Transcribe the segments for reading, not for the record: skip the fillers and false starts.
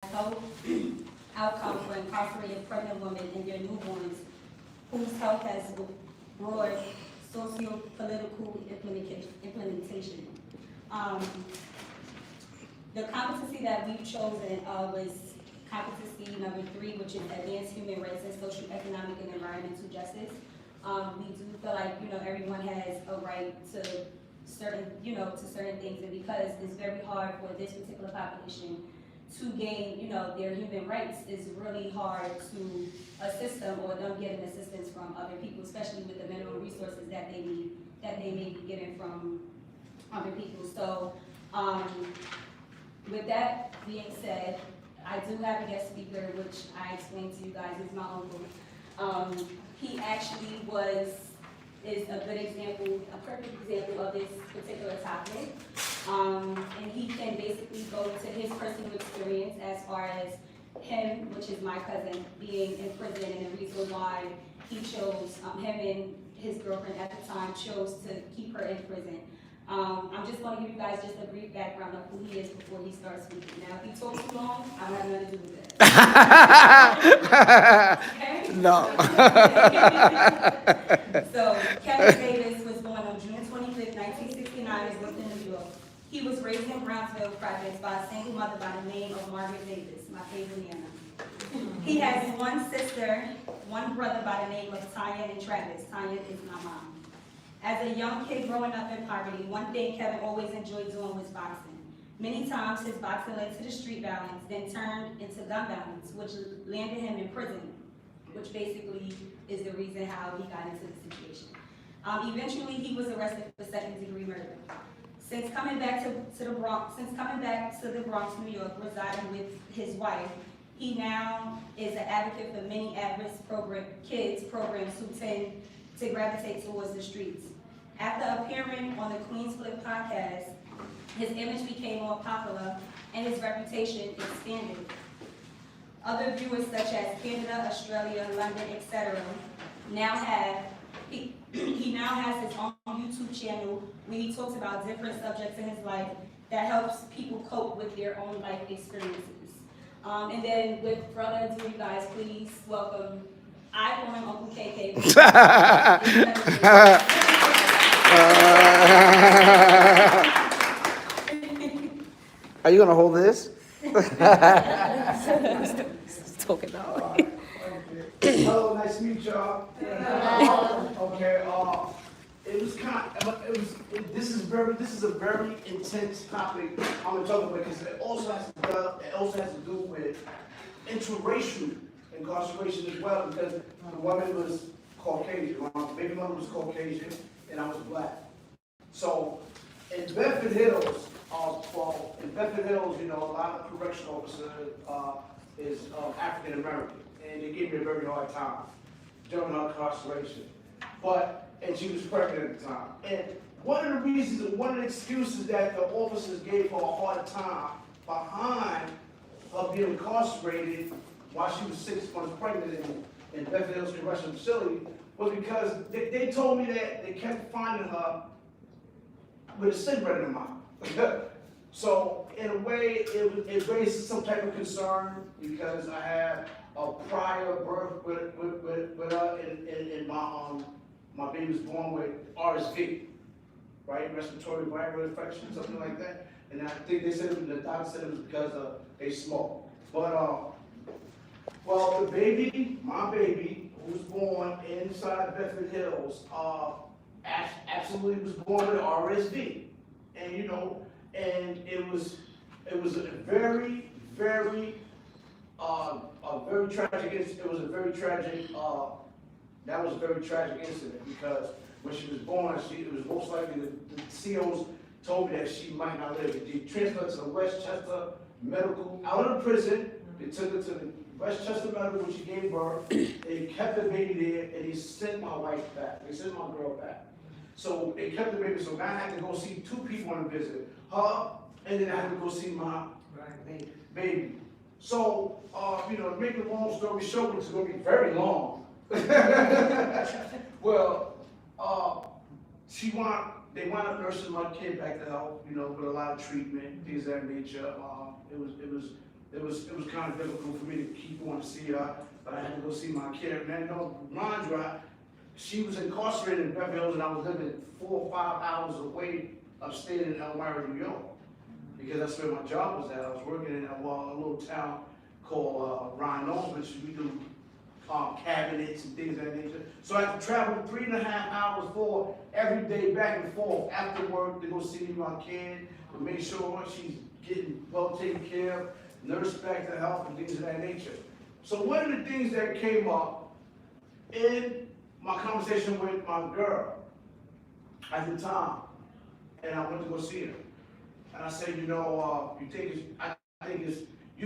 health outcome for incarcerated pregnant women and their newborns whose health has broad socio-political implementation. Um, the competency that we've chosen was competency number 3, which is advanced human rights and social, economic, and environmental justice. We do feel like, everyone has a right to certain things, and because it's very hard for this particular population to gain, their human rights, it's really hard to assist them or them getting assistance from other people, especially with the minimum resources that they need, that they may be getting from other people. So, with that being said, I do have a guest speaker, which I explained to you guys is my uncle. He actually is a good example, a perfect example of this particular topic. And he can basically go to his personal experience as far as him, which is my cousin, being in prison, and the reason why he chose, him and his girlfriend at the time chose to keep her in prison. I'm just going to give you guys just a brief background of who he is before he starts speaking. Now, if he talks too long, I don't have nothing to do with that. Okay? No. So, Kevin Davis was born on June 25th, 1969 in Brooklyn, New York. He was raised in Brownsville Projects by a single mother by the name of Margaret Davis, my favorite Nana. He has one sister, one brother by the name of Tanya and Travis. Tanya is my mom. As a young kid growing up in poverty, one thing Kevin always enjoyed doing was boxing. Many times his boxing led to the street violence, then turned into gun violence, which landed him in prison, which basically is the reason how he got into the situation. Eventually, he was arrested for second-degree murder. Since coming back to the Bronx, New York, residing with his wife, he now is an advocate for many at-risk kids programs who tend to gravitate towards the streets. After appearing on the Queen's Flip podcast, his image became more popular and his reputation expanded. Other viewers such as Canada, Australia, London, etc. He now has his own YouTube channel where he talks about different subjects in his life that helps people cope with their own life experiences. And then with further ado, you guys, please welcome, I call him Uncle KK. Are you gonna hold this? Talking about. Hello, nice to meet y'all. Okay, this is a very intense topic I'm gonna talk about because it also has to do with interracial incarceration as well, because the woman was Caucasian, my baby mother was Caucasian, and I was black. So in Bedford Hills, a lot of correction officers is African American, and they gave me a very hard time during her incarceration. And she was pregnant at the time. And one of the reasons and one of the excuses that the officers gave her a hard time behind her being incarcerated while she was 6 months pregnant in Bedford Hills Correctional Facility was because they told me that they kept finding her with a cigarette in her mouth. So in a way, it raised some type of concern because I had a prior birth with her, and my baby was born with RSV, right? Respiratory viral infection, something like that. And I think the doctor said it was because they smoked. But well, my baby, who was born inside Bedford Hills, absolutely was born with RSV, and it was a very tragic. It was a very tragic. That was a very tragic incident because when she was born, it was most likely the COs told me that she might not live. They transferred her to the Westchester Medical out of the prison. They took her to the Westchester Medical when she gave birth. They kept the baby there, and they sent my wife back. They sent my girl back. So they kept the baby. So now I had to go see 2 people on a visit. Her, and then I had to go see my baby. So, to make a long story short, which is going to be very long. Well, they wound up nursing my kid back to health, with a lot of treatment, things of that nature. It was it was kind of difficult for me to keep going to see her, but I had to go see my kid. And then, mind you, she was incarcerated in Beverly Hills, and I was living 4 or 5 hours away upstate in L.I.U, New York, because that's where my job was at. I was working in a little town called Rhinos, which we do cabinets and things of that nature. So I had to travel 3.5 hours for every day back and forth after work to go see my kid, to make sure she's getting well taken care of, nurse back to health and things of that nature. So one of the things that came up in my conversation with my girl at the time, and I went to go see her, and I said, you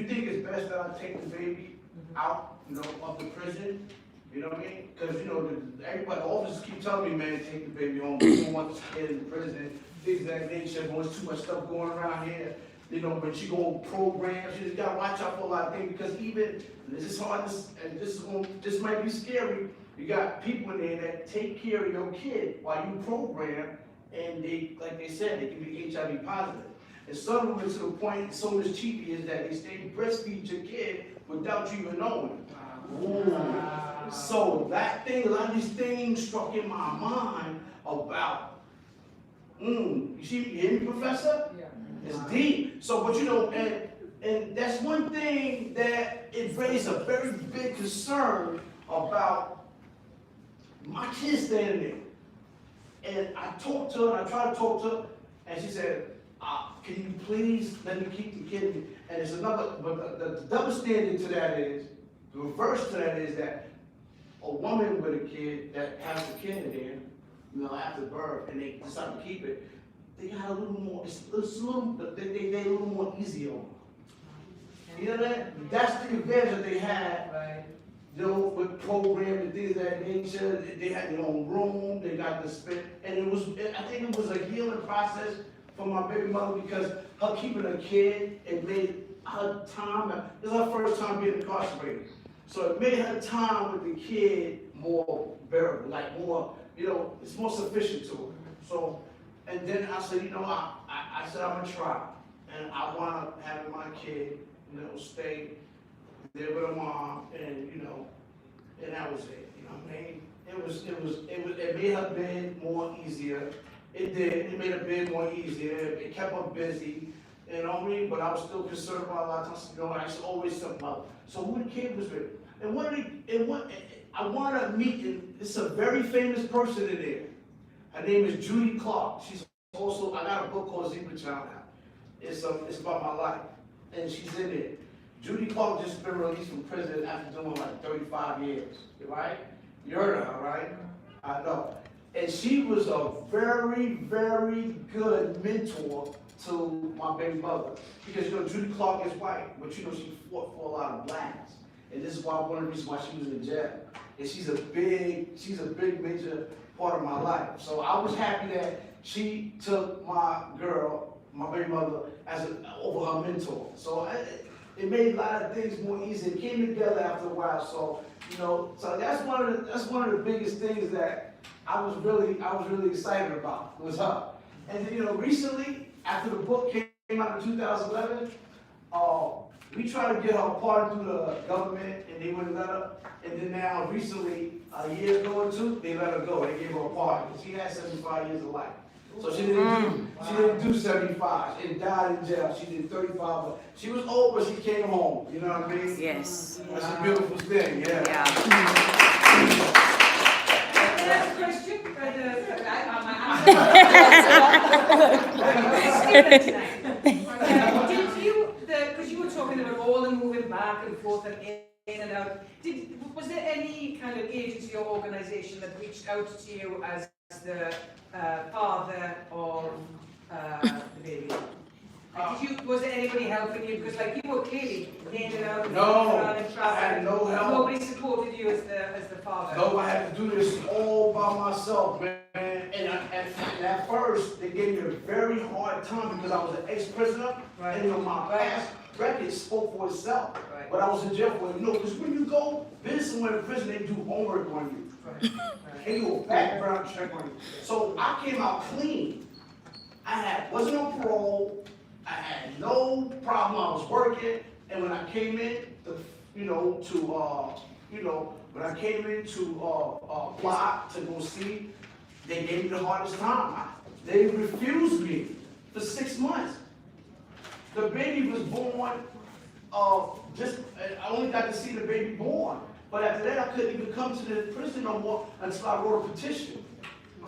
think it's best that I take the baby out, of the prison, you know what I mean? Because, everybody, officers keep telling me, man, take the baby home, we don't want this kid in the prison, things of that nature, there's too much stuff going around here, when she go on programs, you just gotta watch out for a lot of things, because even, this is hard, and this might be scary, you got people in there that take care of your kid while you program, and they, like they said, they can be HIV positive. And some of them to the point, so much cheapy is that they stay breastfeed your kid without you even knowing. Ooh. So that thing, a lot of these things struck in my mind about, you hear me, Professor? Yeah. It's deep. So, but and that's one thing that it raised a very big concern about my kids standing there. And I talked to her, and I tried to talk to her, and she said, can you please let me keep the kid? And it's another, but the double standard to that is, the reverse to that is that a woman with a kid that has a kid in there, after birth, and they decide to keep it, they got a little more, they a little more easy on them. You know that? That's the advantage that they had. Right. With programs and things of that nature, they had their own room, they got to spend, and I think it was a healing process for my baby mother, because her keeping a kid, it made her time, this is her first time being incarcerated. So it made her time with the kid more bearable, like more, it's more sufficient to her. So, and then I said, I said, I'm gonna try. And I wound up having my kid, stay there with her mom, and, and that was it, what I mean? It made her bed more easier. It did, it made her bed more easier, it kept her busy, you know what I mean? But I was still concerned about a lot of times, I used to always think about, so who the kid was with? And I want to meet, and it's a very famous person in there. Her name is Judy Clark. She's also, I got a book called Zebra Child now. It's about my life, and she's in there. Judy Clark just been released from prison after doing like 35 years, right? You heard of her, right? I know. And she was a very, very good mentor to my baby mother. Because, Judy Clark is white, but, she fought for a lot of blacks. And this is one of the reasons why she was in jail. And she's a big major part of my life. So I was happy that she took my girl, my baby mother, over her mentor. So it made a lot of things more easy. It came together after a while. So, so that's one of the biggest things that I was really excited about, was her. And then, recently, after the book came out in 2011, we tried to get her pardon through the government, and they wouldn't let her. And then now, recently, a year ago or two, they let her go. They gave her a pardon. She had 75 years of life. So she didn't do 75 and died in jail. She did 35, but she was old, but she came home. You know what I mean? Yes. That's a beautiful thing, yeah. That's a question. Because you were talking about all the moving back and forth and in and out, was there any kind of agency or organization that reached out to you as the father of the baby? Was there anybody helping you? Because you were clearly in and out, and I had no help. Nobody supported you as the father. No, I had to do this all by myself, man. And at first, they gave me a very hard time because I was an ex-prisoner, right. And my past record spoke for itself. Right. But I was in jail for because when you go visit someone in prison, they do homework on you. Right. They do a background check on you. So I came out clean. I wasn't on parole. I had no problem. I was working, And when I came in, when I came in to apply to go see, they gave me the hardest time. They refused me for 6 months. The baby was born, I only got to see the baby born. But after that, I couldn't even come to the prison no more until I wrote a petition.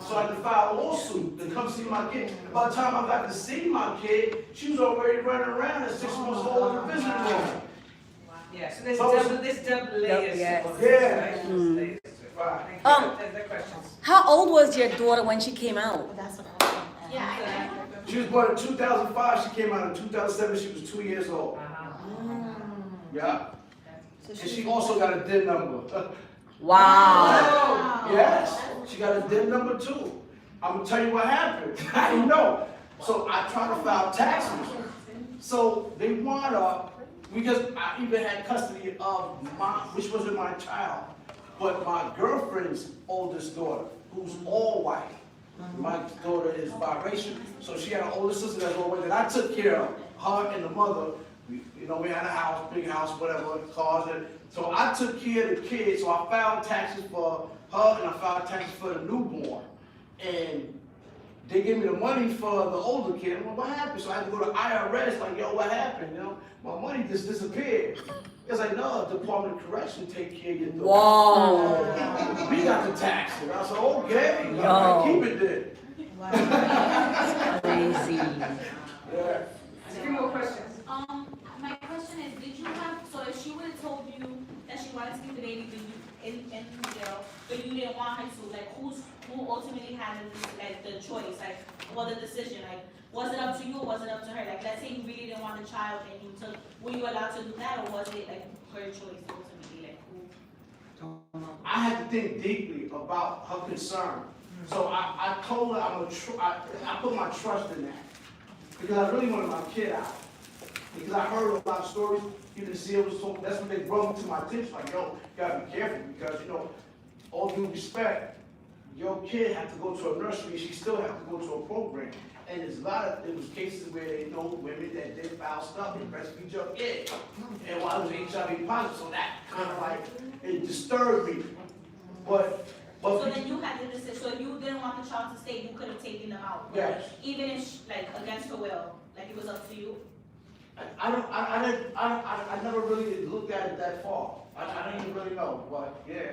So I had to file a lawsuit to come see my kid. By the time I got to see my kid, she was already running around at 6 months old in the visiting room. Yeah, so there's double layers. Yes. Yeah. Layers. Right. There's the questions. How old was your daughter when she came out? That's what I was Yeah, She was born in 2005. She came out in 2007. She was 2 years old. Yeah. And she also got a DIN number. Wow. Yes. She got a DIN number too. I'm gonna tell you what happened. I didn't know. So I tried to file taxes. So they wound up, because I even had custody of which wasn't my child, but my girlfriend's oldest daughter, who's all white. My daughter is biracial, so she had an older sister that's all white, and I took care of her and the mother. We had a house, big house, whatever, cars, and so I took care of the kids. So I filed taxes for her, and I filed taxes for the newborn. And they gave me the money for the older kid. I'm like, what happened? So I had to go to IRS, like, yo, what happened? My money just disappeared. It's like, no, Department of Correction take care of your daughter. Whoa. We got the taxes. I said, okay, Yo. keep it there. Crazy. Yeah. A few more questions. my question is, did you have, so if she would have told you that she wanted to keep the baby, but you, in jail, but you didn't want her to, like, who ultimately had the choice, like, or the decision, like, was it up to you or was it up to her? Like, let's say you really didn't want the child and you took, were you allowed to do that, or was it, like, her choice ultimately, like, who? I had to think deeply about her concern. So I told her I put my trust in that. Because I really wanted my kid out. Because I heard a lot of stories, even the CEO was talking, that's when they brought me to my attention, like, yo, you gotta be careful, because, all due respect, your kid had to go to a nursery, she still had to go to a program. And there's there was cases where they know women that did foul stuff and breastfeed your kid. And while I was HIV positive, so that kind of like, it disturbed me. But So then you had the decision, so if you didn't want the child to stay, you could have taken them out? Yes. Even if, like, against her will, like, it was up to you? I never really looked at it that far. I didn't even really know, but yeah.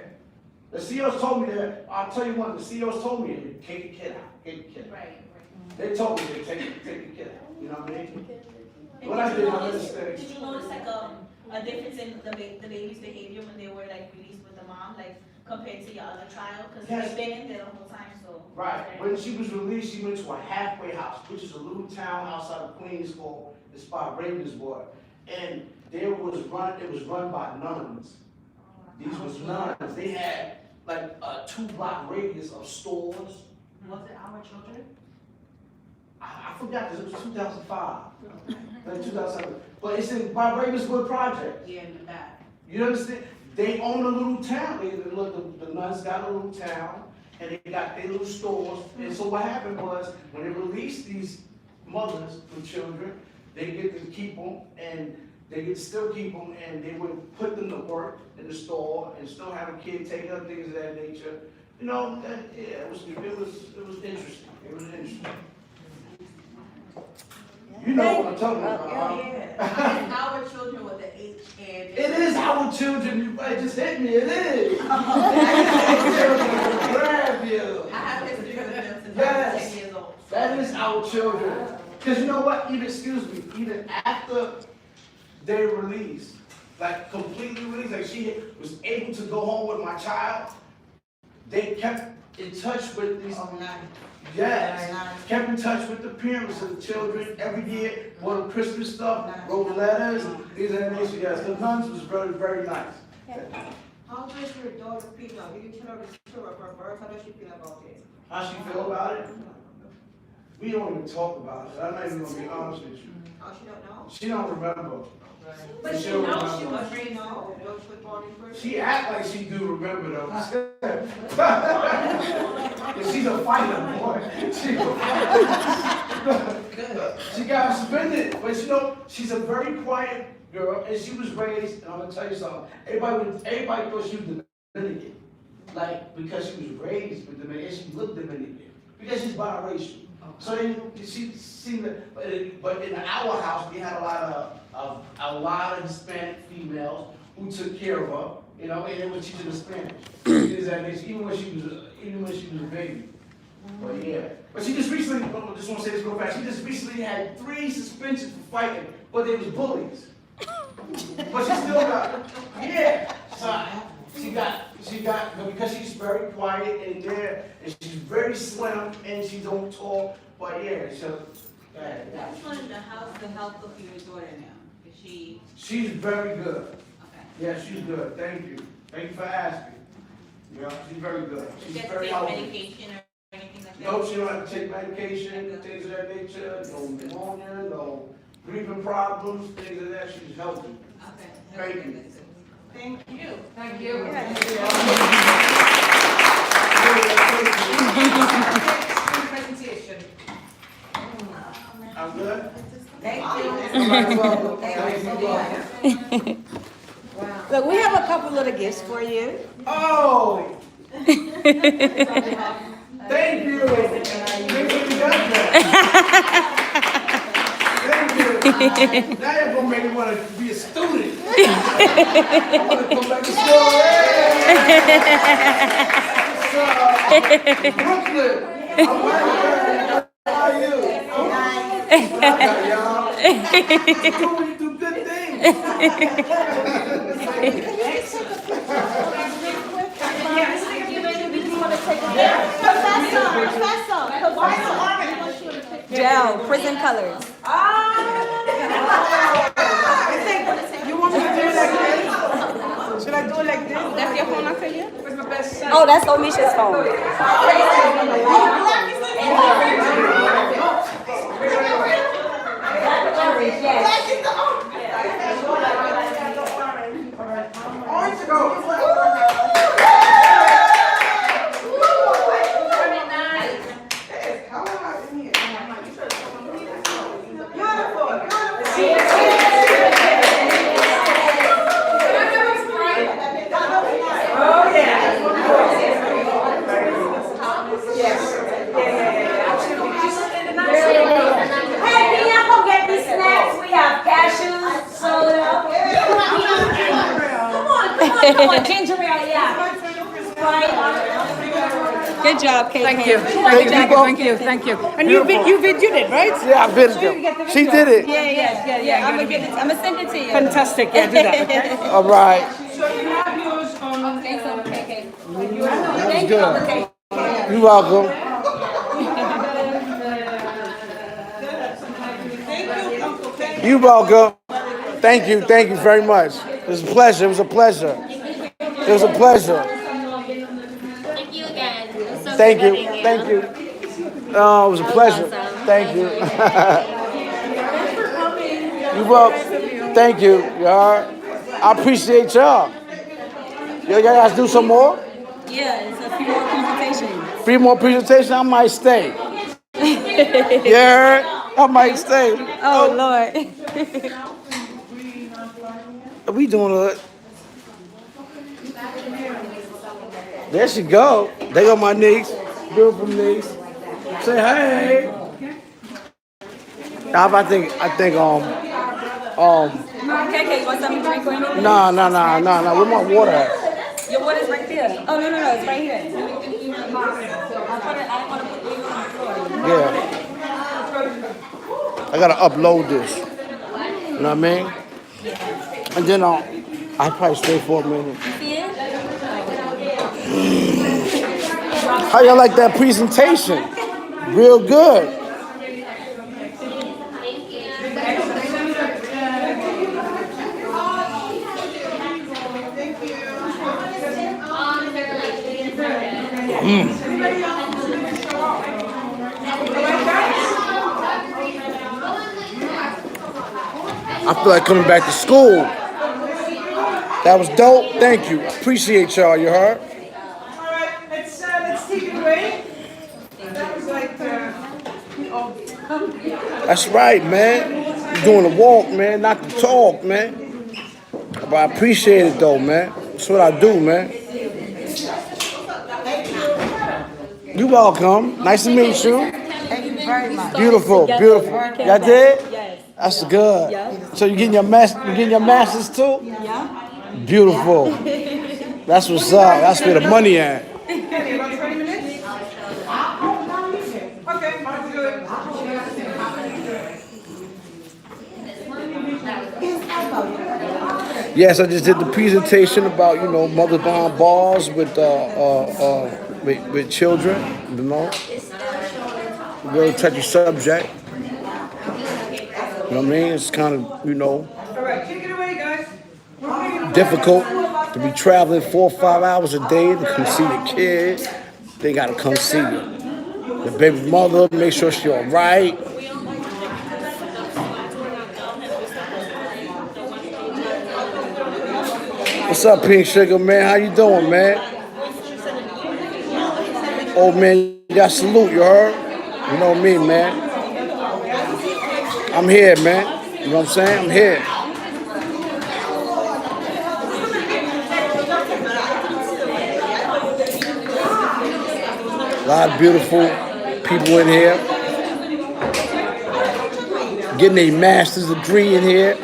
The CEOs told me that, I'll tell you one, the CEOs told me, take the kid out, take the kid out. Right. They told me to take the kid out, you know what I mean? And What I did, I did understand. you notice, like, a difference in the baby's behavior when they were, like, released with the mom, like, compared to your other child? Because Yes. they've been in there the whole time, so. Right, when she was released, she went to a halfway house, which is a little town outside of Queens called, it's by Ravenswood. And it was run by nuns. These was nuns. They had like a 2-block radius of stores. Was it our children? I forgot, because it was 2005, like 2007. But it's in by Ravenswood Project. Yeah, in the back. You understand? They own a little town. The nuns got a little town, and they got their little stores. And so what happened was, when they released these mothers with children, they get to keep them, and they get to still keep them, and they would put them to work in the store, and still have a kid taking up things of that nature. It was interesting. It was interesting. You know what I'm talking about. Our children with the H and. It is our children. It just hit me. It is. Grab you. I have history with them since I Yes. was 10 years old. That is our children. Because you know what? Even after they released, like completely released, like she was able to go home with my child, they kept in touch with these. Yes, kept in touch with the parents of the children every year, bought them Christmas stuff, wrote letters, these and that. Yes, the nuns was very, very nice. How does your daughter feel now? Did you tell her the story of her birth? How does she feel about it? How she feel about it? We don't even talk about it. I'm not even gonna be honest with you. Oh, she don't know? She don't remember. But she don't knows she remember. was raised no. She was born in person. She act like she do remember though. But she's a fighter, boy. She got suspended, but she's a very quiet girl, and she was raised, and I'm gonna tell you something, everybody thought she was Dominican. Like, because she was raised with Dominican, she looked Dominican, because she's biracial. So then she seemed to, but in our house, we had a lot of Hispanic females who took care of her, you know, and they were teaching her Spanish. Even when she was a baby. But yeah, but she just recently, I just want to say this real fast, she just recently had 3 suspensions for fighting, but they was bullies. But she still got, yeah. So she got, but because she's very quiet and there, and she's very slim, and she don't talk, but yeah, so. I just wanted to how's the health of your daughter now? Is she, She's very good. okay? Yeah, she's good, thank you. Thank you for asking. Yeah, she's very good. Does She's she have to very take healthy. medication or anything like that? No, she don't have to take medication, things of that nature, no pneumonia, no breathing problems, things of that, she's healthy. Okay. Thank you. That's good. Thank you. Thank you. Presentation. I'm good? Thank you. Look, we have a couple little gifts for you. Oh! Thank you! Thank you! Now you're gonna make me want to be a student. I want to come back to school. Brooklyn! I'm How are you? Y'all. You do good things. Gel, prison colors. You want me to do it like this? Should I do it like this? That's your phone, I tell you? Where's my best son? Oh, that's Omisha's phone. Orange go. Hey, can y'all go get me snacks? We have cashews, soda. Come on, ginger ale, yeah. Good job, Kate. Thank you. Thank you. And you videoed it, right? Yeah, I videoed. She did it. Yeah, I'm gonna send it to you. Fantastic. Yeah, do that, okay? All right. So you have yours on. Thanks, okay. That was good. You're welcome. You're welcome. Thank you very much. It was a pleasure. It was a pleasure. It was a pleasure. Thank you again. It was so Thank good you. meeting Thank you. Oh, it was a pleasure. awesome. Thank you. You're welcome. Thank you. Y'all. I appreciate y'all. Y'all guys do some more? Yeah, it's a few more presentations. 3 more presentations? I might stay. Yeah, I might stay. Oh, Lord. We doing it. There she go. There go my niece. Beautiful niece. Say hey. I think Okay, you want something to drink or anything? no. Where my water at? Your water's right there. Oh, no, it's right here. I want to put you on the floor. Yeah. I gotta upload this. You know what I mean? And then I'll probably stay for a minute. How y'all like that presentation? Real good. I feel like coming back to school. That was dope. Thank you. Appreciate y'all. You heard? All right, let's take it away. That was like, That's right, man. You're doing the walk, man, not the talk, man. But I appreciate it though, man. That's what I do, man. You're welcome. Nice to meet you. Thank you very much. Beautiful, beautiful. Y'all did? Yes. That's good. So you getting your masters too? Yeah. Beautiful. That's what's up. That's where the money at. Kenny, about 20 minutes? Okay, I'll do it. Yes, I just did the presentation about mothers behind bars with children. Really touchy subject. You know what I mean? It's kind of All right, take it away, guys. difficult to be traveling 4 or 5 hours a day to come see the kid. They gotta come see you. The baby mother, make sure she all right. What's up, Pink Sugar, man? How you doing, man? Oh, man, you got salute, you heard? You know me, man. I'm here, man. You know what I'm saying? I'm here. A lot of beautiful people in here. Getting a master's degree in here.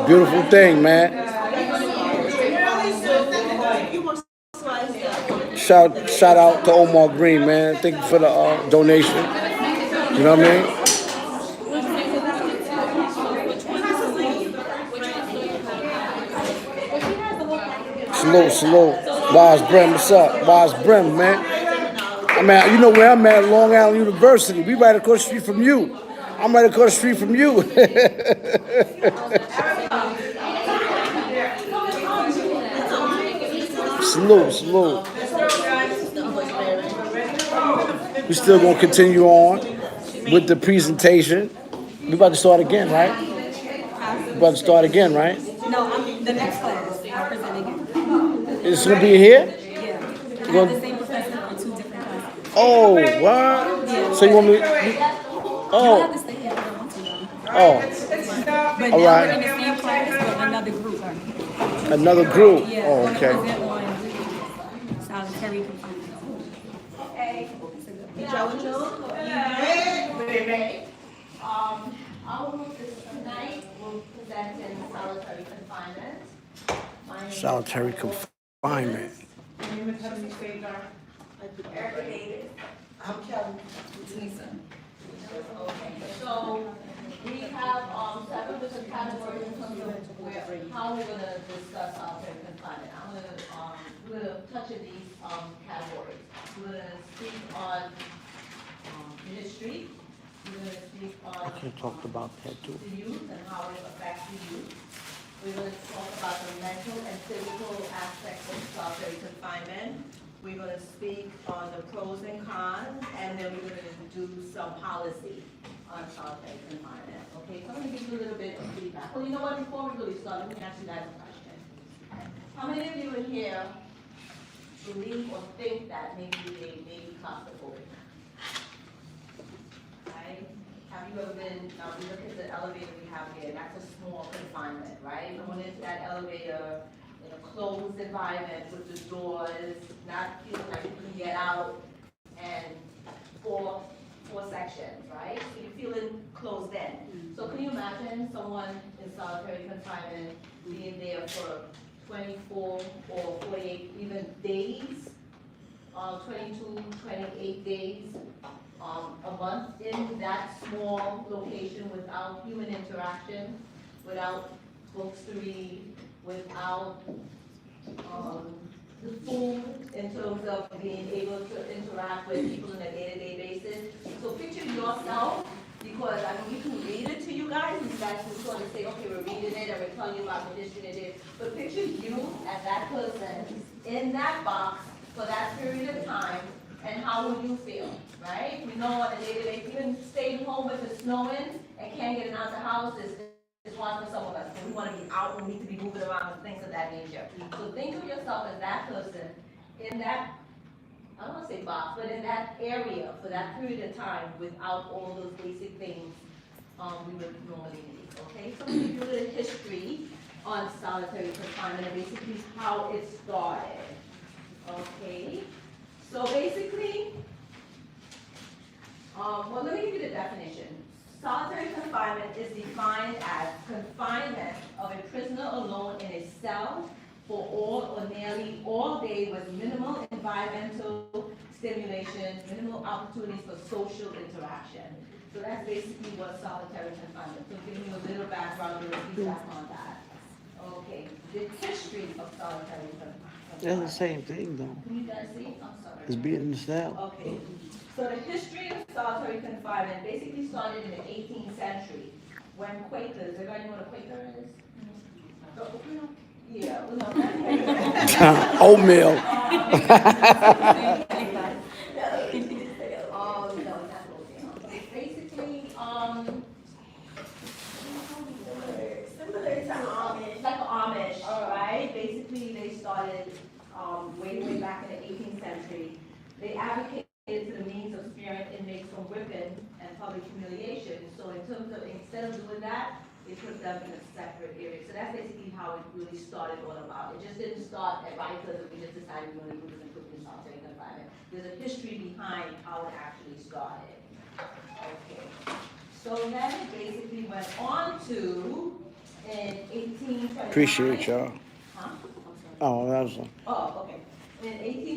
Beautiful thing, man. Shout out to Omar Green, man. Thank you for the donation. You know what I mean? Salute. Wise Brim, what's up? Wise Brim, man. I'm at, you know where I'm at, Long Island University. We right across the street from you. I'm right across the street from you. Salute. We still gonna continue on with the presentation. We about to start again, right? No, right? the next class. I'll present again. It's gonna be here? Yeah. I have the same professor for 2 different classes. Oh, what? So you want me? You don't have Oh, to stay here if you don't want to, though. oh, But all now right. we're in the same class with another group. Another group. Yeah. Oh, we're okay. gonna present on solitary confinement. Our group is tonight will present in solitary confinement. My name is Solitary confinement. Erica Davis. I'm Kelly. Okay, so we have 7 different categories in terms of how we're gonna discuss solitary confinement. We're gonna touch on these categories. We're gonna speak on the history. We're gonna speak on I could have talked about that too. the youth and how it affects the youth. We're going to talk about the mental and physical aspects of solitary confinement. We're going to speak on the pros and cons, and then we're going to do some policy on solitary confinement. Okay, so I'm going to give you a little bit of feedback. Well, you know what, before we really start, let me ask you guys a question. How many of you in here believe or think that maybe they may be claustrophobic? Right? Have you ever been, now we look at the elevator we have here, that's a small confinement, right? Going into that elevator in a closed environment with the doors, not feeling like you can get out, and four sections, right? So you're feeling closed in. So can you imagine someone in solitary confinement being there for 24 or 48 even days, 22, 28 days, a month in that small location without human interaction, without books to read, without the food in terms of being able to interact with people on a day-to-day basis. So picture yourself, because I mean, we can read it to you guys, and you guys can sort of say, okay, we're reading it, and we're telling you about the history it is. But picture you as that person in that box for that period of time, and how would you feel, right? We know on a day-to-day, even staying home if it's snowing and can't get out the house is hard for some of us. And we want to be out, we need to be moving around and things of that nature. So think of yourself as that person in that, I don't want to say box, but in that area for that period of time without all those basic things we would normally need, okay? So we do the history on solitary confinement and basically how it started, okay? So basically, well, let me give you the definition. Solitary confinement is defined as confinement of a prisoner alone in a cell for all or nearly all day with minimal environmental stimulation, minimal opportunities for social interaction. So that's basically what solitary confinement. So giving you a little background, a little feedback on that. Okay, the history of solitary confinement. That's the same thing, though. Can you guys see? I'm sorry. It's being in the cell. Okay, so the history of solitary confinement basically started in the 18th century when Quakers, everybody know what a Quaker is? Yeah, well, no, not Quaker. Oatmeal. No, not oatmeal. It's basically, like an Amish, right? Basically, they started, way back in the 18th century. They advocated to the means of sparing inmates from whipping and public humiliation. So in terms of, instead of doing that, they put them in a separate area. So that's basically how it really started all about. It just didn't start at Rikers and we just decided we wanted to put this in cooking solitary confinement. There's a history behind how it actually started. Okay. So then it basically went on to, in 1829. Appreciate y'all. Huh? Oh, that was. Oh, okay. In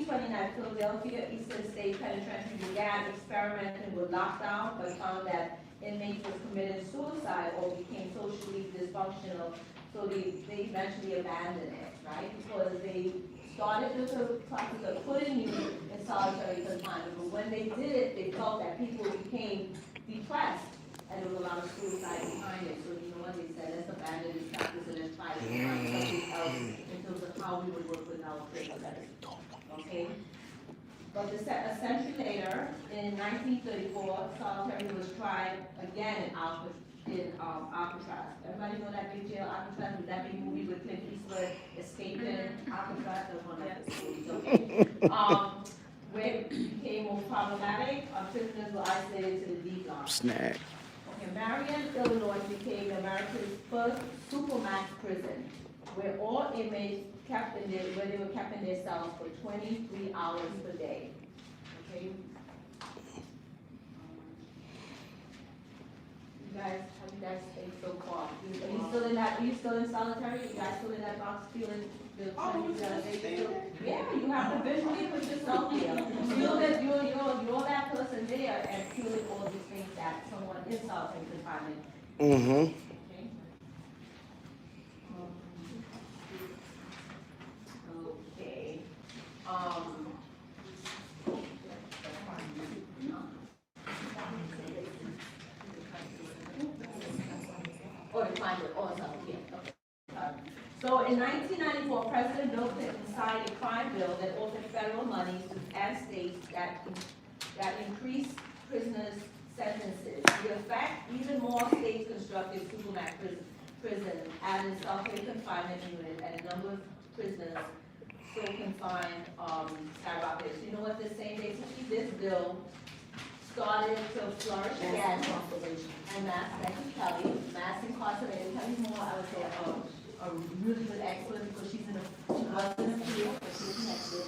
1829, Philadelphia Eastern State Penitentiary began experimenting with lockdown, but found that inmates were committing suicide or became socially dysfunctional, so they eventually abandoned it, right? Because they started the process of putting you in solitary confinement, but when they did it, they felt that people became depressed, and there was a lot of suicide behind it. So you know what they said, let's abandon this practice and let's try to find something else in terms of how we would work with our prisoners. Okay? But a century later, in 1934, solitary was tried again in Alcatraz. Everybody know that big jail Alcatraz, with that big movie with Clint Eastwood escaping Alcatraz? That was one of the movies, okay? Where it became more problematic, prisoners were isolated to the D block. Snack. Okay, Marion, Illinois became America's first supermax prison, where all inmates where they were kept in their cells for 23 hours per day. Okay? You guys, how do you guys stay so far? Are you still in that, are you still in solitary? You guys still in that box feeling the 23 hours a day? Yeah, you have to visually put yourself there. Feel that you're that person there and feeling all these things that someone in solitary confinement. Mm-hmm. Okay. Or declined it, or something, yeah, okay. So in 1994, President Bill Clinton signed a crime bill that offered federal monies and states that increased prisoners' sentences. In fact, even more states constructed supermax prisons, added solitary confinement units, and a number of prisoners so confined skyrocketed. So you know what they're saying? Basically, this bill started to flourish again. And thank you, Kelly, mass incarceration. Kelly Moore, I would say, a really good expert because she was in the field, but she was next to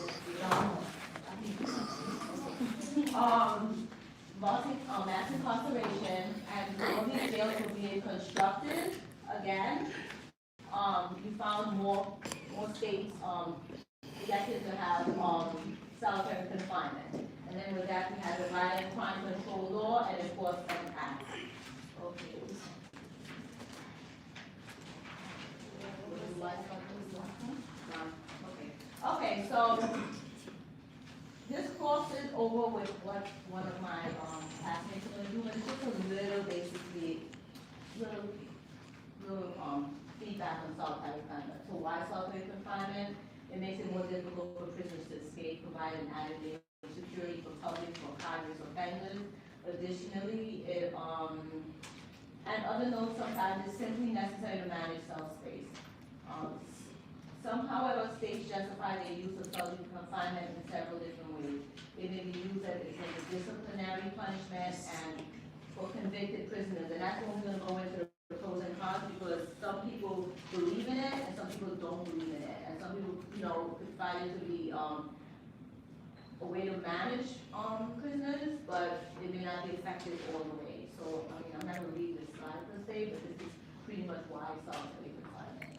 mass incarceration, and all these jails were being constructed again. You found more states elected to have solitary confinement. And then with that, we had the Violent Crime Control Law and Enforcement Act. Okay. Would you like something? Okay, so this crosses over with what one of my classmates was doing. It's just a little, basically, little feedback on solitary confinement. So why solitary confinement? It makes it more difficult for prisoners to escape, provide an added layer of security for public or convicts or offenders. Additionally, and other notes, sometimes it's simply necessary to manage cell space. Some, however, states justify their use of solitary confinement in several different ways. It may be used as a disciplinary punishment and for convicted prisoners, and that's when we're gonna go into the pros and cons, because some people believe in it, and some people don't believe in it, and some people, you know, could find it to be, a way to manage, prisoners, but it may not be effective all the way. So, I mean, I'm not gonna read this slide per se, but this is pretty much why solitary confinement.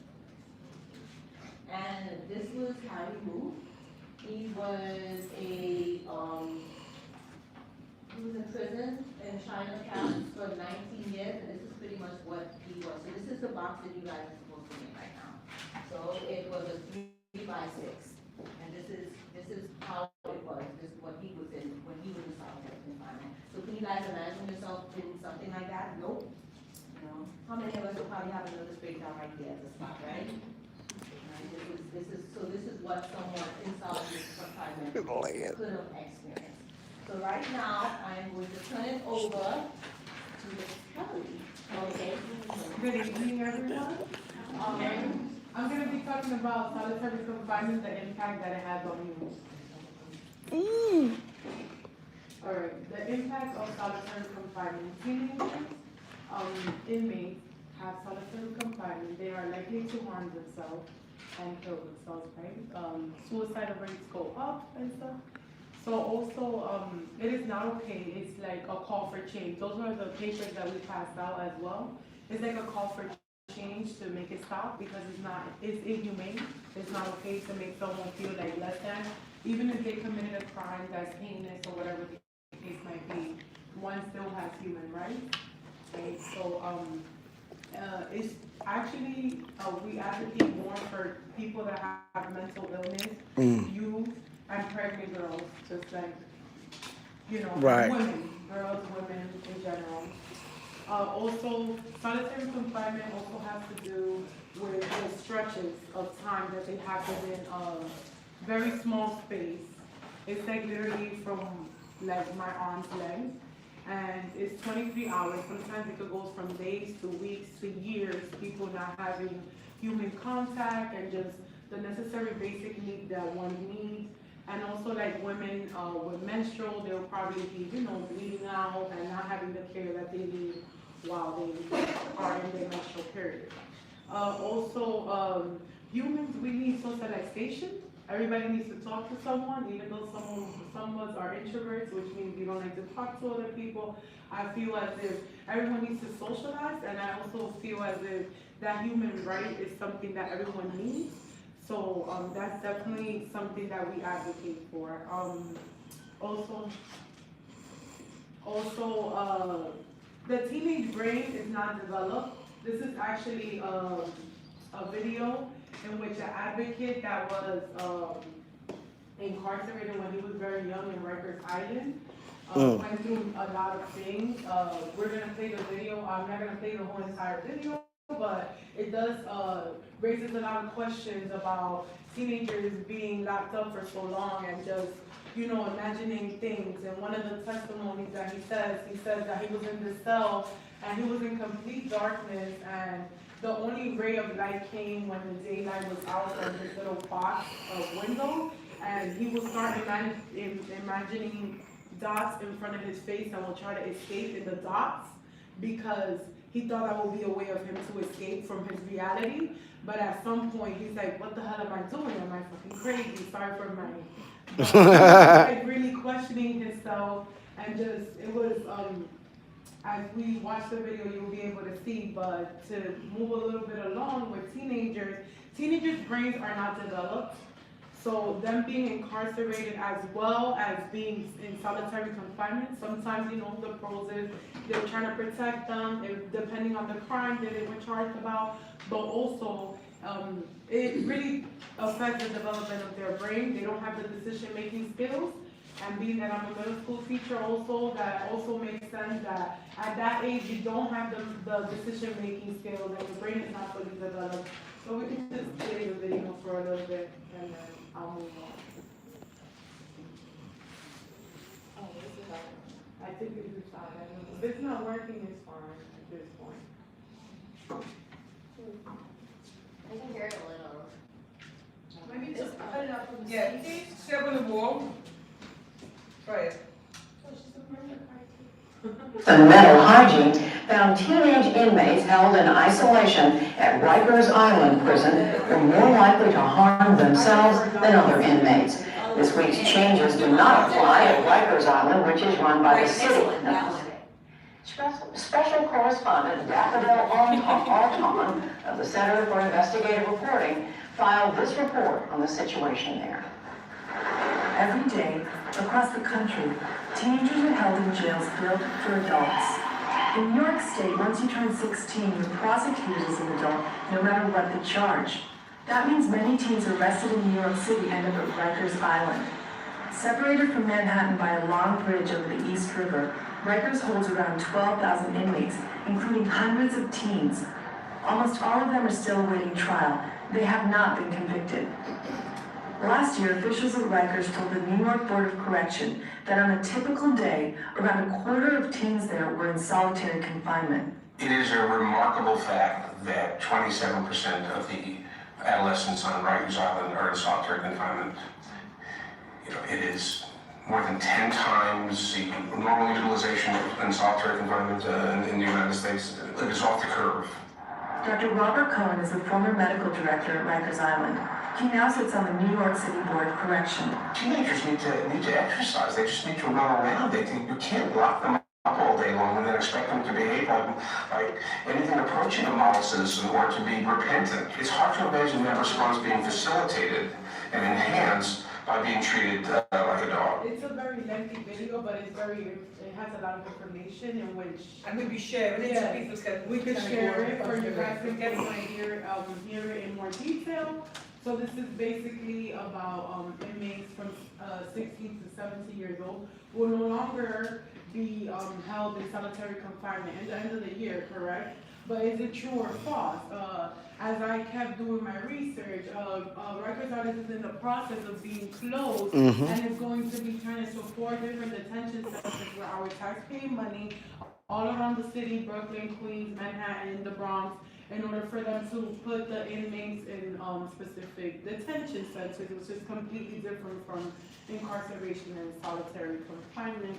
And this was L.I.U. He was he was in prison in Chinatown for 19 years, and this is pretty much what he was. So this is the box that you guys are supposed to be in right now. So it was a 3x6, and this is how it was. This is what he was in when he was in solitary confinement. So can you guys imagine yourself in something like that? Nope. You know, how many of us will probably have another breakdown right there at the spot, right? This is what someone in solitary confinement could have experienced. So right now, I am going to turn it over to Ms. Kelly. Okay. Good evening, everyone. I'm going to be talking about solitary confinement, the impact that it has on humans. All right, the impact of solitary confinement. Teenagers, inmates have solitary confinement. They are likely to harm themselves and kill themselves, right? Suicide rates go up and stuff. So also, it is not okay. It's like a call for change. Those are the papers that we passed out as well. It's like a call for change to make it stop, because it's inhumane. It's not okay to make someone feel like less than, even if they committed a crime that's heinous or whatever the case might be. One still has human rights, right? So it's actually we advocate more for people that have mental illness, youth, and pregnant girls, just like, you know, Right. women, girls, women in general. Also, solitary confinement also has to do with the stretches of time that they have within a very small space. It's like literally from like my arm's length, and it's 23 hours. Sometimes it could go from days to weeks to years, people not having human contact and just the necessary basic needs that one needs. And also like women with menstrual, they'll probably be, you know, bleeding out and not having the care that they need while they are in their menstrual period. Also, humans, we need socialization. Everybody needs to talk to someone, even though some of us are introverts, which means we don't like to talk to other people. I feel as if everyone needs to socialize, and I also feel as if that human right is something that everyone needs. So that's definitely something that we advocate for. Also, the teenage brain is not developed. This is actually a video in which an advocate that was incarcerated when he was very young in Rikers Island went through a lot of things. We're gonna play the video. I'm not gonna play the whole entire video, but it does raises a lot of questions about teenagers being locked up for so long and just, you know, imagining things. And one of the testimonies that he says that he was in the cell and he was in complete darkness, and the only ray of light came when the daylight was out from this little box of window, and he will start imagining dots in front of his face and will try to escape in the dots, because he thought that would be a way of him to escape from his reality. But at some point, he's like, what the hell am I doing? Am I fucking crazy? Sorry for my... like really questioning himself, and just, it was, as we watch the video, you'll be able to see, but to move a little bit along with teenagers' brains are not developed. So them being incarcerated as well as being in solitary confinement, sometimes, you know, the pros is they're trying to protect them, depending on the crime that they were charged about, but also it really affects the development of their brain. They don't have the decision-making skills. And being that I'm a middle school teacher also, that also makes sense that at that age you don't have the decision-making skills and your brain is not fully developed. So we can just play the video for a little bit and then I'll move on. Oh, this is I think it's fine. If it's not working, it's fine at this point. I can hear it a little. Maybe just Cut it out from the yeah, seat. step on the wall. Try it. Oh, she's a murder and mental hygiene found teenage inmates held in isolation at Rikers Island Prison were more likely to harm themselves than other inmates. This week's changes do not apply at Rikers Island, which is run by the city. Special correspondent Daffodil Arton of the Center for Investigative Reporting filed this report on the situation there. Every day, across the country, teenagers are held in jails built for adults. In New York State, once you turn 16, you're prosecuted as an adult, no matter what the charge. That means many teens arrested in New York City end up at Rikers Island. Separated from Manhattan by a long bridge over the East River, Rikers holds around 12,000 inmates, including hundreds of teens. Almost all of them are still awaiting trial. They have not been convicted. Last year, officials at Rikers told the New York Board of Correction that on a typical day, around a quarter of teens there were in solitary confinement. It is a remarkable fact that 27% of the adolescents on Rikers Island are in solitary confinement. It is more than 10 times the normal utilization in solitary confinement in the United States. It is off the curve. Dr. Robert Cohen is the former medical director at Rikers Island. He now sits on the New York City Board of Correction. Teenagers need to exercise. They just need to run around. You can't lock them up all day long and then expect them to behave like anything approaching a model citizen or to be repentant. It's hard to imagine that response being facilitated and enhanced by being treated like a dog. It's a very lengthy video, but it has a lot of information in which. And we'll be sharing it so people can. We could share it for you guys to get hear it in more detail. So this is basically about inmates from 16 to 17 years old who will no longer be held in solitary confinement at the end of the year, correct? But is it true or false? As I kept doing my research, Rikers Island is in the process of being closed and is going to be turned into 4 different detention centers where our taxpaying money all around the city, Brooklyn, Queens, Manhattan, the Bronx, in order for them to put the inmates in specific detention centers, which is completely different from incarceration and solitary confinement.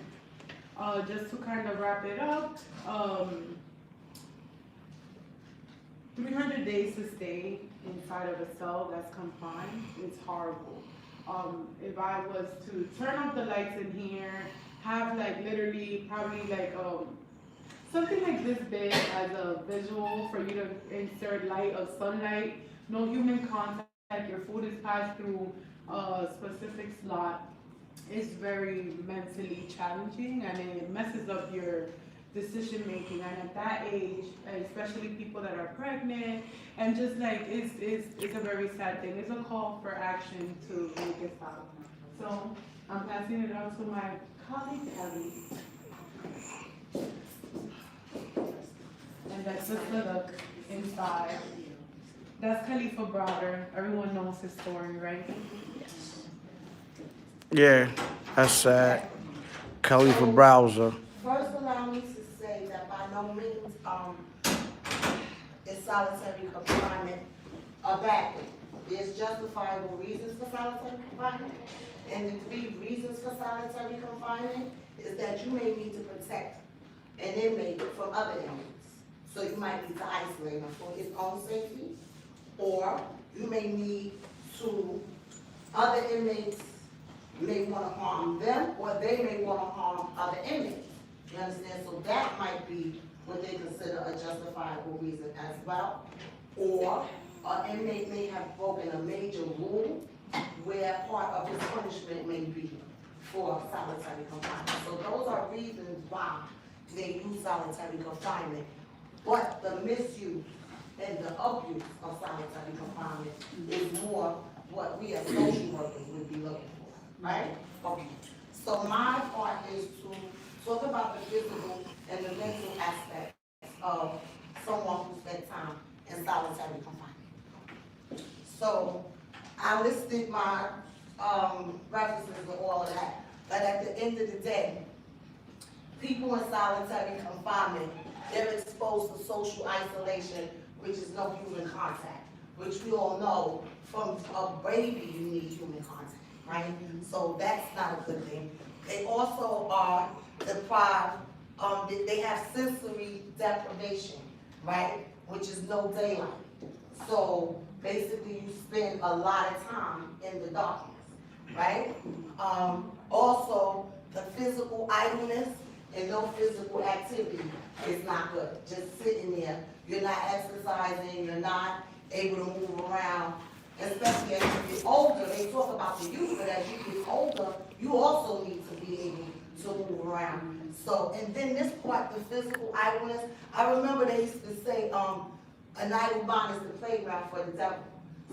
Just to kind of wrap it up, 300 days to stay inside of a cell that's confined, it's horrible. If I was to turn off the lights in here, have literally probably something like this big as a visual for you to insert light of sunlight, no human contact, your food is passed through a specific slot, is very mentally challenging and it messes up your decision making. And at that age, especially people that are pregnant, and just it's a very sad thing. It's a call for action to make it stop. So I'm passing it on to my colleague Ellie. And that's just a look inside. That's Khalifa Browder. Everyone knows his story, right? Yeah, that's sad. Khalifa Browser. First, allow me to say that by no means is solitary confinement a bad thing. There's justifiable reasons for solitary confinement, and the 3 reasons for solitary confinement is that you may need to protect an inmate from other inmates. So you might need to isolate him for his own safety, or you may need to, other inmates may want to harm them, or they may want to harm other inmates. You understand? So that might be what they consider a justifiable reason as well. Or an inmate may have broken a major rule where part of his punishment may be for solitary confinement. So those are reasons why they use solitary confinement. But the misuse and the abuse of solitary confinement is more what we as social workers would be looking for, right? Okay. So my part is to talk about the physical and the mental aspects of someone who spent time in solitary confinement. So I listed my references to all of that, but at the end of the day, people in solitary confinement, they're exposed to social isolation, which is no human contact, which we all know from a baby you need human contact, right? So that's not a good thing. They also are deprived they have sensory deprivation, right? Which is no daylight. So basically you spend a lot of time in the darkness, right? Also, the physical idleness and no physical activity is not good. Just sitting there, you're not exercising, you're not able to move around, especially as you get older. They talk about the youth, but as you get older, you also need to be able to move around. So, and then this part, the physical idleness, I remember they used to say, an idle mind is the playground for the devil.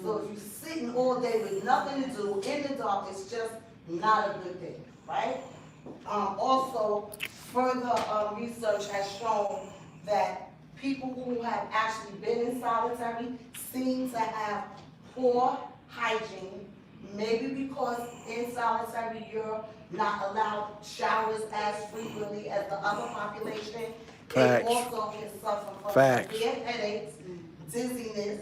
So if you're sitting all day with nothing to do in the dark, it's just not a good thing, right? Also, further research has shown that people who have actually been in solitary seem to have poor hygiene, maybe because in solitary you're not allowed showers as frequently as the other population. They Facts. also can suffer from Facts. severe headaches, dizziness,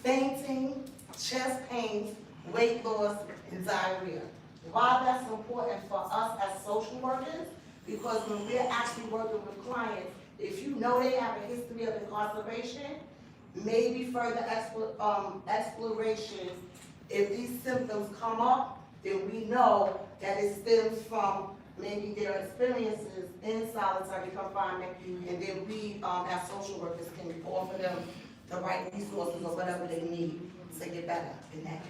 fainting, chest pains, weight loss, and diarrhea. Why that's important for us as social workers, because when we're actually working with clients, if you know they have a history of incarceration, maybe further exploration, if these symptoms come up, then we know that it stems from maybe their experiences in solitary confinement, and then we, as social workers, can offer them the right resources or whatever they need to get better in that area.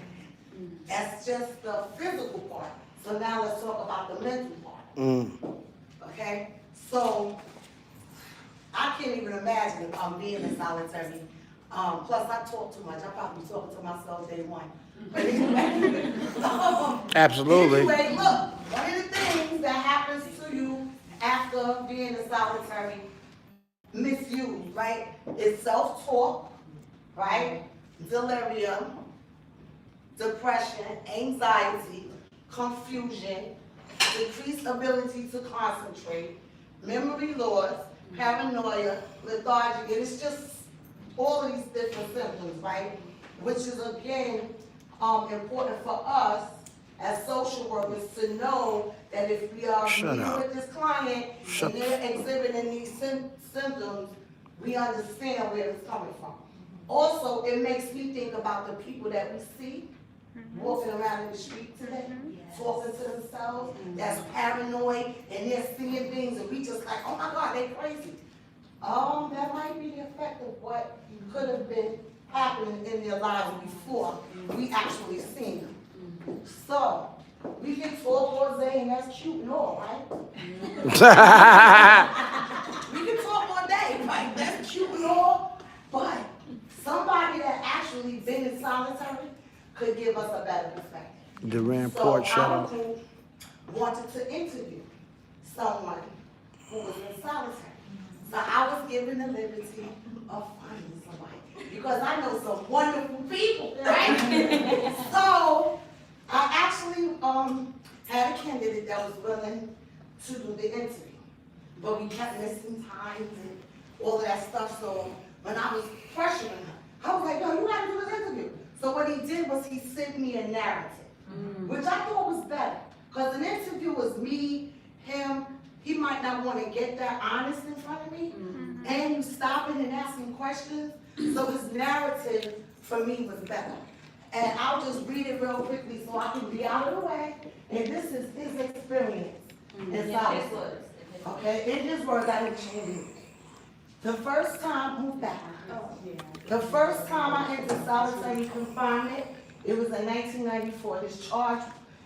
That's just the physical part. So now let's talk about the mental part. Okay? So I can't even imagine if I'm being in solitary. Plus I talk too much. I probably be talking to myself day one. But anyway, Absolutely. Anyway, look, one of the things that happens to you after being in solitary, misuse, right, is self-talk, right, delirium, depression, anxiety, confusion, decreased ability to concentrate, memory loss, paranoia, lethargy. It is just all of these different symptoms, right? Which is again important for us as social workers to know that if we are meeting with this client and they're exhibiting these symptoms, we understand where it's coming from. Also, it makes me think about the people that we see walking around in the street today, talking to themselves, that's paranoid, and they're seeing things, and we just like, oh my God, they crazy. That might be the effect of what could have been happening in their lives before we actually seen them. So, we can talk all day, and that's cute and all, right? We can talk all day, right? That's cute and all, but somebody that actually been in solitary could give us a better perspective. The Rampart So our Shadow. group wanted to interview someone who was in solitary. So I was given the liberty of finding somebody, because I know some wonderful people, right? So I actually had a candidate that was willing to do the interview, but we kept missing times and all of that stuff. So when I was pressuring her, I was like, yo, you gotta do this interview. So what he did was he sent me a narrative, which I thought was better, because an interview was me, him. He might not want to get that honest in front of me, and you stopping and asking questions. So his narrative for me was better. And I'll just read it real quickly so I can be out of the way. And this is his experience in solitary. Okay, in his words, I didn't change it. The first time, move back. The first time I entered solitary confinement, it was in 1994.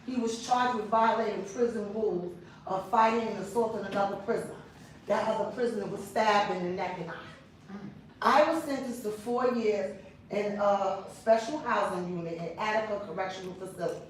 He was charged with violating prison rules of fighting and assaulting another prisoner. That other prisoner was stabbed in the neck and eye. I was sentenced to 4 years in a special housing unit in Attica Correctional Facility.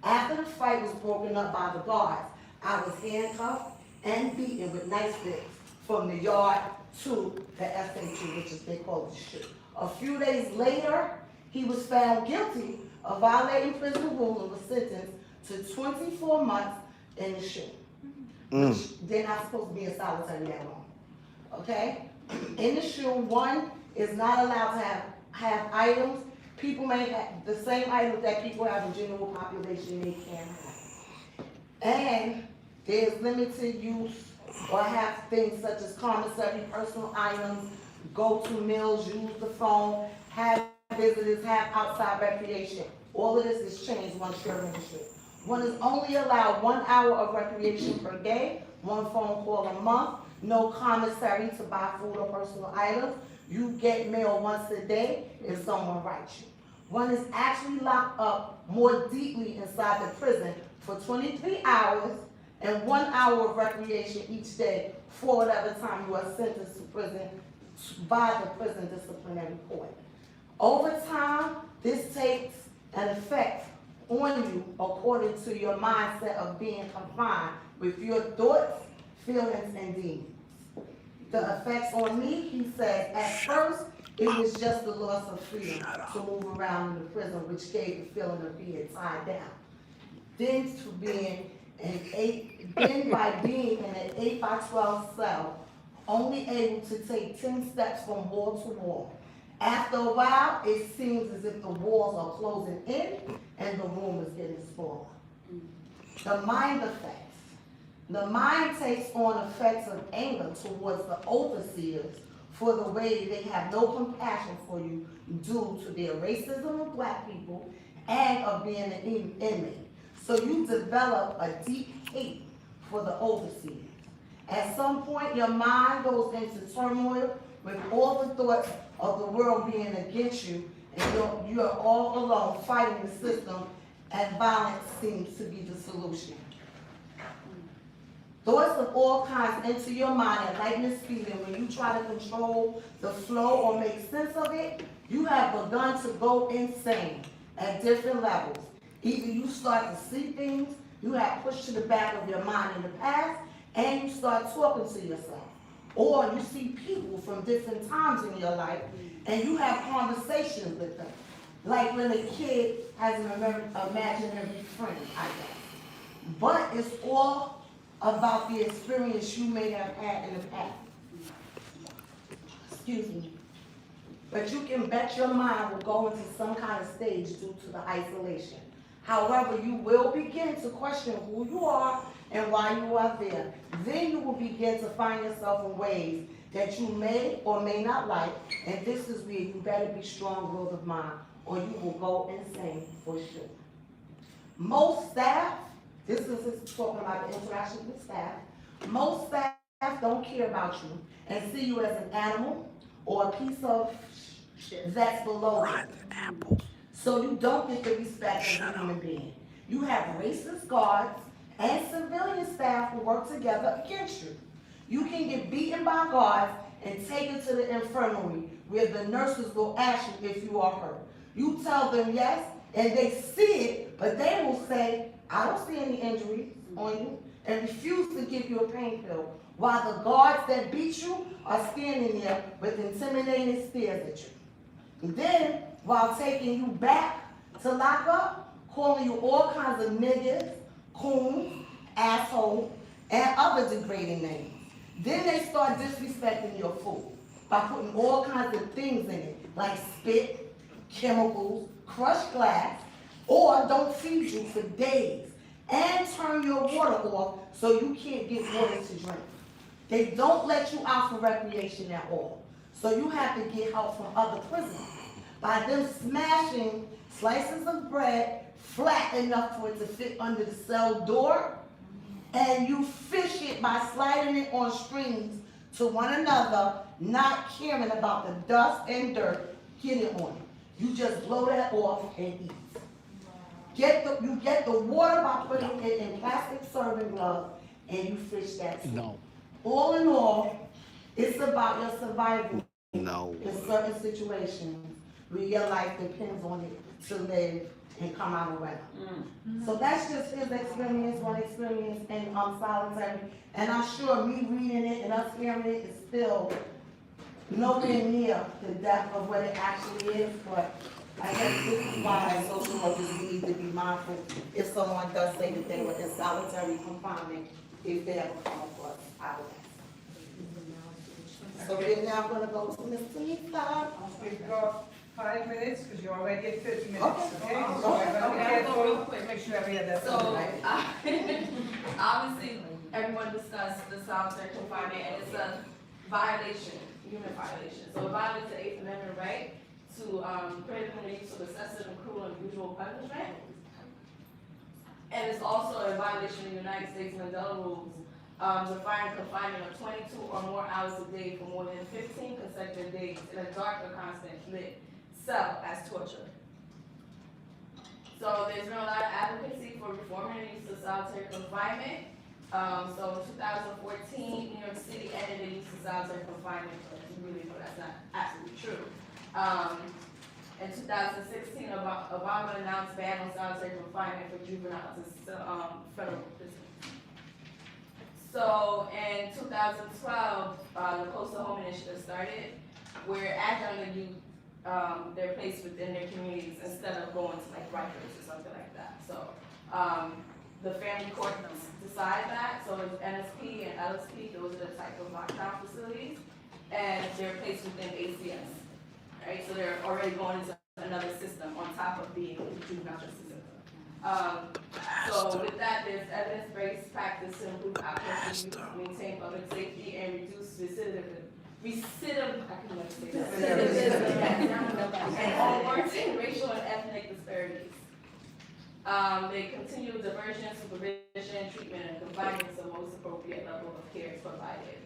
After the fight was broken up by the guards, I was handcuffed and beaten with knife sticks from the yard to the SHU, which is they call it SHU. A few days later, he was found guilty of violating prison rules and was sentenced to 24 months in the SHU. Which they're not supposed to be in solitary that long. Okay? In the SHU, one is not allowed to have items. People may have the same items that people have in general population, they can't have. And there's limited use or have things such as commissary, personal items, go-to meals, use the phone, have visitors, have outside recreation. All of this is changed once you're registered. One is only allowed 1 hour of recreation per day, 1 phone call a month, no commissary to buy food or personal items. You get mail once a day if someone writes you. One is actually locked up more deeply inside the prison for 23 hours and 1 hour of recreation each day for whatever time you are sentenced to prison by the prison disciplinary court. Over time, this takes an effect on you according to your mindset of being confined with your thoughts, feelings, and demons. The effects on me, he said, at first, it was just the loss of freedom to move around in the prison, which gave the feeling of being tied down. Then by being in an 8 by 12 cell, only able to take 10 steps from wall to wall. After a while, it seems as if the walls are closing in and the room is getting smaller. The mind effects. The mind takes on effects of anger towards the overseers for the way they have no compassion for you due to their racism of black people and of being an inmate. So you develop a deep hate for the overseers. At some point, your mind goes into turmoil with all the thoughts of the world being against you, and you're all alone fighting the system, and violence seems to be the solution. Thoughts of all kinds enter your mind at lightning speed, and when you try to control the flow or make sense of it, you have begun to go insane at different levels. Either you start to see things you have pushed to the back of your mind in the past, and you start talking to yourself. Or you see people from different times in your life, and you have conversations with them. Like when a kid has an imaginary friend, I guess. But it's all about the experience you may have had in the past. Excuse me. But you can bet your mind will go into some kind of stage due to the isolation. However, you will begin to question who you are and why you are there. Then you will begin to find yourself in ways that you may or may not like, and this is where you better be strong-willed of mind, or you will go insane for sure. Most staff, this is talking about the interaction with staff, most staff don't care about you and see you as an animal or a piece of shit that's below you. So you don't get the respect as a human being. You have racist guards and civilian staff who work together against you. You can get beaten by guards and taken to the infirmary where the nurses will ask you if you are hurt. You tell them yes, and they see it, but they will say, I don't see any injuries on you, and refuse to give you a pain pill, while the guards that beat you are standing there with intimidating stares at you. And then, while taking you back to lock up, calling you all kinds of niggas, coons, asshole, and other degrading names. Then they start disrespecting your food by putting all kinds of things in it, like spit, chemicals, crushed glass, or don't feed you for days, and turn your water off so you can't get water to drink. They don't let you out for recreation at all, so you have to get help from other prisoners by them smashing slices of bread flat enough for it to fit under the cell door, and you fish it by sliding it on strings to one another, not caring about the dust and dirt getting on it. You just blow that off and eat. You get the water by putting it in plastic serving gloves, and you fish that too. No. All in all, it's about your survival No. in certain situations where your life depends on it to live and come out around. So that's just his experience, one experience in solitary. And I'm sure me reading it and us hearing it is still nowhere near the depth of what it actually is, but I guess this is why as social workers we need to be mindful if someone does say that they were in solitary confinement, if they ever come across our So we're now gonna go to Mr. Nita. We've got 5 minutes, because you're already at 30 minutes, Okay. okay? So I'm gonna be Okay, I'll go real careful, quick. make sure every other. So, obviously, everyone discussed the solitary confinement, and it's a violation, human violation. So it violates the Eighth Amendment right to prohibit the use of excessive and cruel and unusual punishment. And it's also a violation of the United States Mandela rules, defining confinement of 22 or more hours a day for more than 15 consecutive days in a dark or constant lit cell as torture. So there's been a lot of advocacy for reforming the use of solitary confinement. So in 2014, New York City ended the use of solitary confinement, but you really know that's not absolutely true. In 2016, Obama announced ban on solitary confinement for juveniles in federal prison. So in 2012, the Coastal Home Initiative started, where adjunct youth, they're placed within their communities instead of going to like Rikers or something like that. So the family court decide that. So it's NSP and LSP, those are the type of lockdown facilities, and they're placed within ACS. Right, so they're already going into another system on top of being juvenile justice system. So with that, there's evidence-based practice to improve outcomes, maintain public safety, and reduce recidivism, and all worsening racial and ethnic disparities. They continue diversion, supervision, treatment, and confinement to the most appropriate level of care is provided.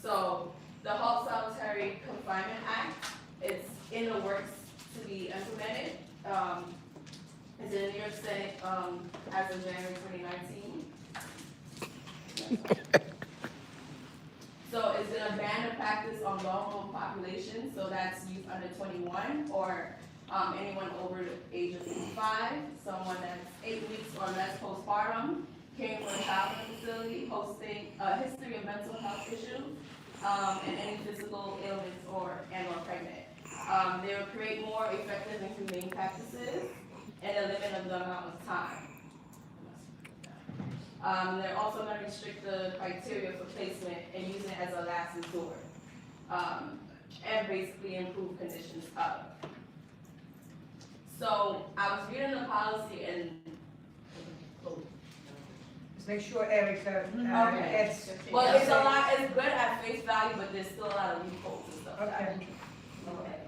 So the Halt Solitary Confinement Act, it's in the works to be implemented. It's in the New York Senate as of January 2019. So it's gonna ban the practice on vulnerable populations, so that's youth under 21 or anyone over the age of 55, someone that's 8 weeks or less postpartum, caring for a child in a facility, hosting a history of mental health issues, and any physical ailments or pregnant. They will create more effective and humane practices and a limit of the amount of time. They're also going to restrict the criteria for placement and use it as a last resort, and basically improve conditions of. So I was reading the policy and. Just make sure Erica, Okay. Well, it's a lot, it's good at face value, but there's still a lot of loopholes and stuff. Okay. Okay.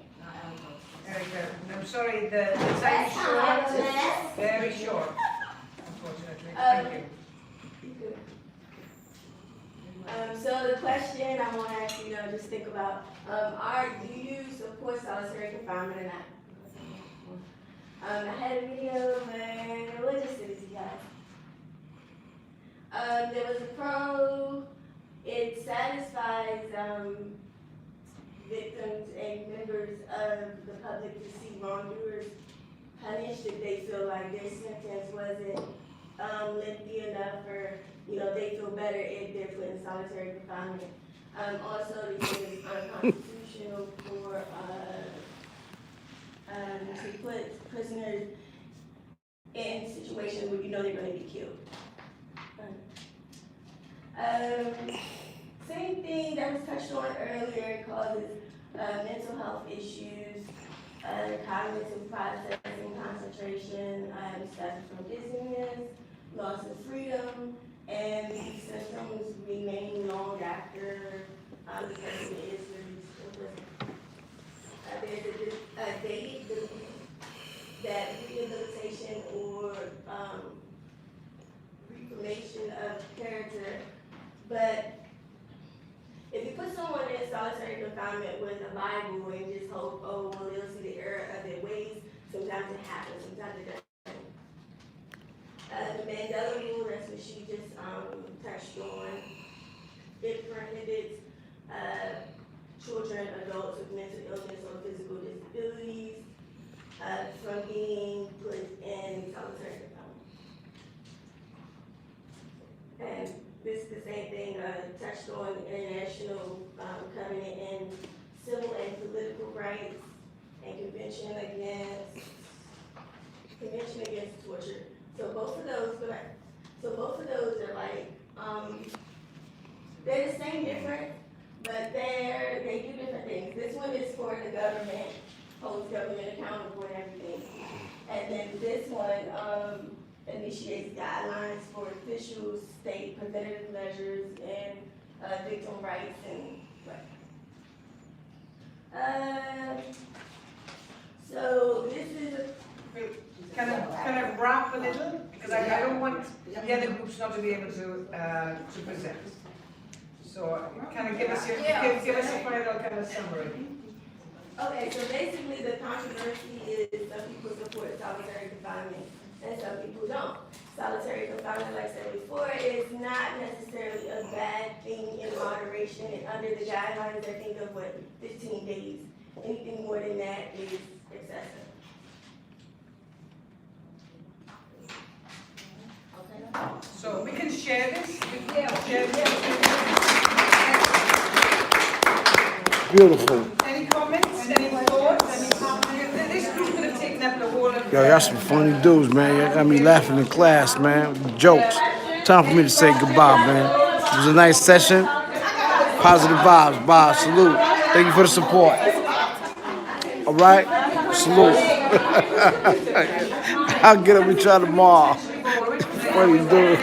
Erica, I'm sorry, the time is short, it's very short, unfortunately, thank you. So the question I want to ask you, just think about, do you support solitary confinement or not? I had a video where, what is it, you guys? There was a pro, it satisfies victims and members of the public to see wrongdoers punished if they feel like their sentence wasn't lengthy enough, or they feel better if they're put in solitary confinement. Also, they think it's unconstitutional for to put prisoners in situations where they're going to be killed. Same thing that was touched on earlier, causes mental health issues, cognitive processing, concentration, suffering from dizziness, loss of freedom, and these symptoms remain long after the person is released from prison. There's a dated belief that rehabilitation or reformation of character, but if you put someone in solitary confinement with a Bible and just hope, oh, well, they'll see the error of their ways, sometimes it happens, sometimes it doesn't. The Mandela rule, that's what she just touched on. It prohibits children, adults with mental illness or physical disabilities from being put in solitary confinement. And this is the same thing touched on International Covenant and Civil and Political Rights and Convention Against Torture. So both of those are like they're the same difference, but they do different things. This one is for the government, holds government accountable and everything. And then this one initiates guidelines for officials, state preventative measures, and victim rights and so this is Can I wrap a little? Because I don't want the other groups not to be able to present. So kind of give us a final kind of summary. okay, so basically the controversy is some people support solitary confinement and some people don't. Solitary confinement, like I said before, is not necessarily a bad thing in moderation, and under the guidelines, I think of 15 days. Anything more than that is excessive. So we can share this. We can share this. Beautiful. Any comments? Any thoughts? This group could have taken up the whole of. Yo, y'all some funny dudes, man. Y'all got me laughing in class, man. Jokes. Time for me to say goodbye, man. It was a nice session. Positive vibes. Bye. Salute. Thank you for the support. All right? Salute. I'll get up with y'all tomorrow. Funny dude.